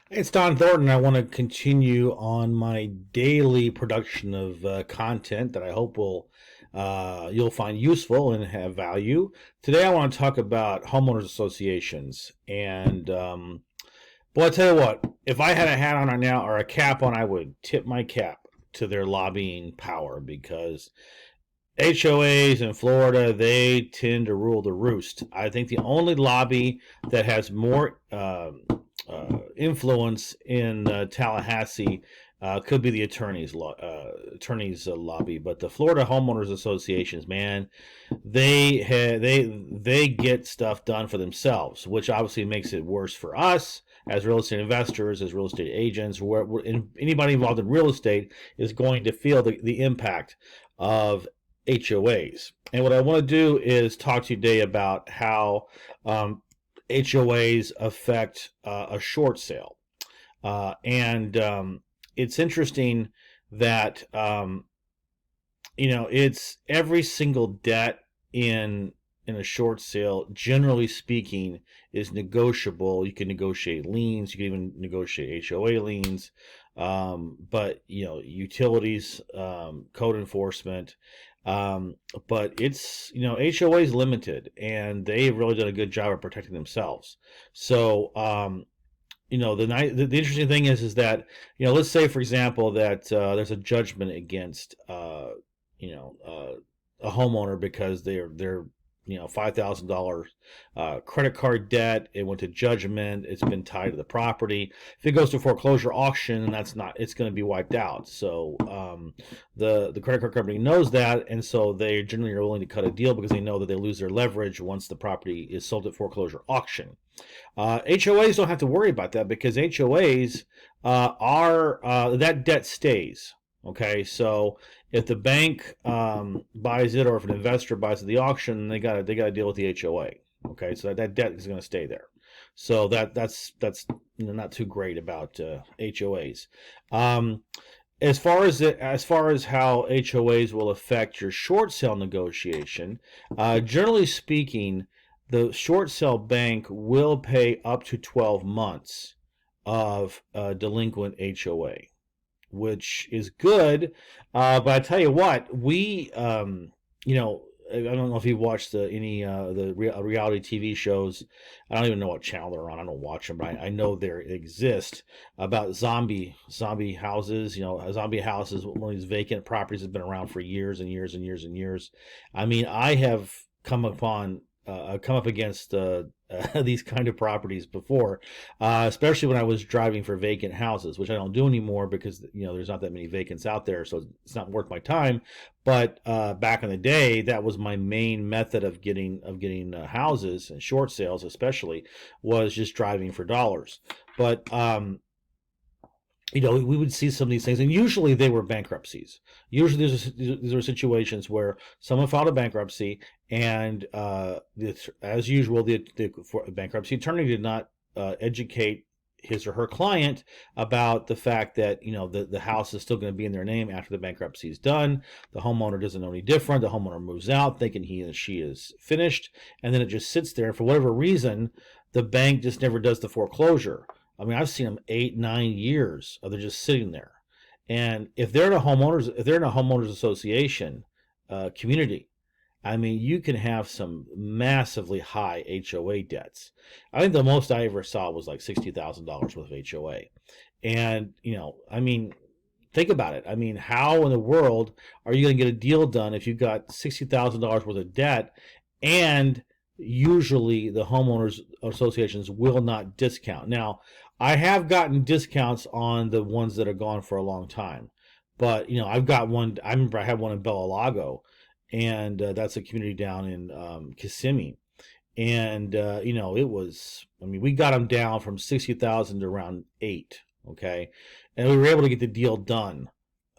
It's Don Thornton. I want to continue on my daily production of content that I hope will you'll find useful and have value. Today, I want to talk about homeowners associations. And boy, I tell you what, if I had a hat on right now or a cap on, I would tip my cap to their lobbying power because HOAs in Florida, they tend to rule the roost. I think the only lobby that has more influence in Tallahassee could be the attorneys lobby, but the Florida homeowners associations, man, they get stuff done for themselves, which obviously makes it worse for us as real estate investors, as real estate agents, anybody involved in real estate is going to feel the impact of HOAs. And what I want to do is talk to you today about how HOAs affect a short sale. And it's interesting that, it's every single debt in a short sale, generally speaking, is negotiable. You can negotiate liens, you can even negotiate HOA liens, but utilities, code enforcement, but it's HOA is limited, and they've really done a good job of protecting themselves. So the interesting thing is that let's say for example that there's a judgment against a homeowner because they're $5,000 credit card debt. It went to judgment. It's been tied to the property. If it goes to foreclosure auction, it's going to be wiped out. So the credit card company knows that, and so they generally are willing to cut a deal because they know that they lose their leverage once the property is sold at foreclosure auction. HOAs don't have to worry about that because HOAs are that debt stays. Okay, so if the bank buys it, or if an investor buys it at the auction, they got to deal with the HOA. Okay, so that debt is going to stay there. So that's not too great about HOAs. As far as how HOAs will affect your short sale negotiation, generally speaking, the short sale bank will pay up to 12 months of delinquent HOA, which is good. But I tell you what, I don't know if you've watched any the reality TV shows. I don't even know what channel they're on. I don't watch them, but I know they exist about zombie houses. Zombie houses, one of these vacant properties has been around for years and years and years and years. I mean, I have come up against these kind of properties before, especially when I was driving for vacant houses, which I don't do anymore because there's not that many vacants out there, so it's not worth my time. But back in the day, that was my main method of getting houses and short sales, especially, was just driving for dollars. But we would see some of these things, and usually they were bankruptcies. Usually these are situations where someone filed a bankruptcy, and as usual, the bankruptcy attorney did not educate his or her client about the fact that the house is still going to be in their name after the bankruptcy is done. The homeowner doesn't know any different. The homeowner moves out thinking he and she is finished, and then it just sits there. For whatever reason, the bank just never does the foreclosure. I mean, I've seen them 8, 9 years of they're just sitting there. And if they're in a homeowners association community, I mean, you can have some massively high HOA debts. I think the most I ever saw was like $60,000 worth of HOA. And I mean, think about it. I mean, how in the world are you going to get a deal done if you've got $60,000 worth of debt, and usually the homeowners associations will not discount? Now, I have gotten discounts on the ones that are gone for a long time, but I've got one. I remember I had one in Bellalago, and that's a community down in Kissimmee, and it was. I mean, we got them down from 60,000 to around 8. Okay, and we were able to get the deal done.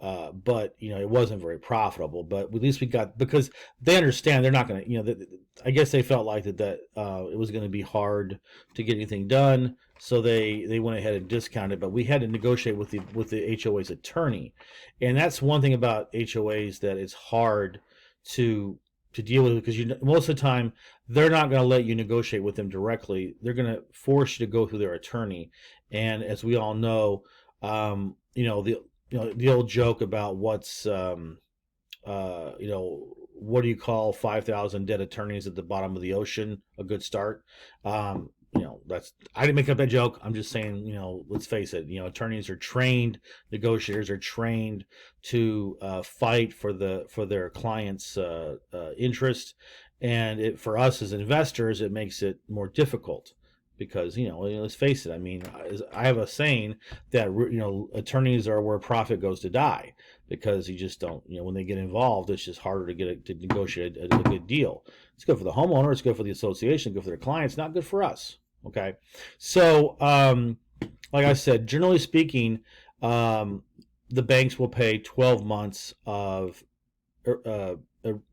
But it wasn't very profitable. But at least we got, because they understand they're not going to. I guess they felt like that it was going to be hard to get anything done, so they went ahead and discounted. But we had to negotiate with the HOA's attorney, and that's one thing about HOAs that is hard to deal with, because most of the time they're not going to let you negotiate with them directly. They're going to force you to go through their attorney, And as we all know, the old joke about what's what do you call 5,000 dead attorneys at the bottom of the ocean? A good start. That's I didn't make up that joke. I'm just saying, let's face it. Attorneys are trained, negotiators are trained to fight for their clients' interest, and for us as investors, it makes it more difficult because let's face it. I mean, I have a saying that attorneys are where profit goes to die, because you just don't, when they get involved, it's just harder to negotiate a good deal. It's good for the homeowner, it's good for the association, good for their clients, not good for us. Okay, so like I said, generally speaking, the banks will pay 12 months of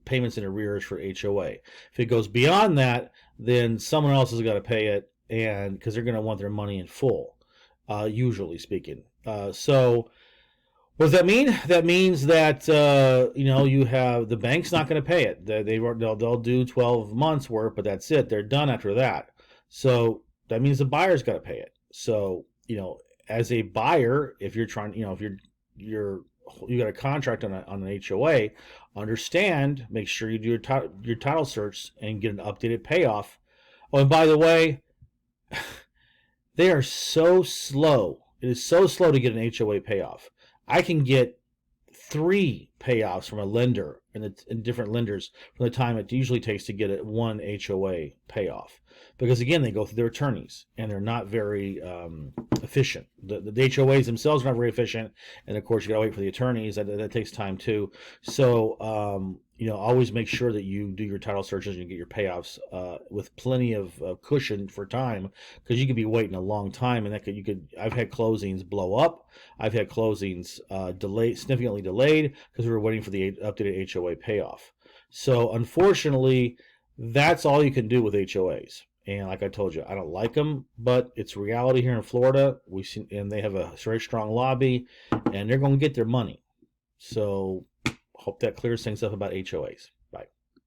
payments in arrears for HOA. If it goes beyond that, then someone else has got to pay it, and because they're going to want their money in full, usually speaking. So what does that mean? That means that you have the bank's not going to pay it. They'll do 12 months worth, but that's it. They're done after that. So that means the buyer's got to pay it. So as a buyer, if you're trying, if you got a contract on an HOA, make sure you do your title search and get an updated payoff. Oh, and by the way, they are so slow. It is so slow to get an HOA payoff. I can get 3 payoffs from a lender and different lenders from the time it usually takes to get one HOA payoff. Because again, they go through their attorneys and they're not very efficient. The HOAs themselves are not very efficient, and of course you got to wait for the attorneys. That takes time too. So always make sure that you do your title searches and you get your payoffs with plenty of cushion for time, because you could be waiting a long time, and I've had closings blow up. I've had closings significantly delayed because we were waiting for the updated HOA payoff. So unfortunately, that's all you can do with HOAs. And like I told you, I don't like them, but it's reality here in Florida. And they have a very strong lobby, and they're going to get their money. So hope that clears things up about HOAs.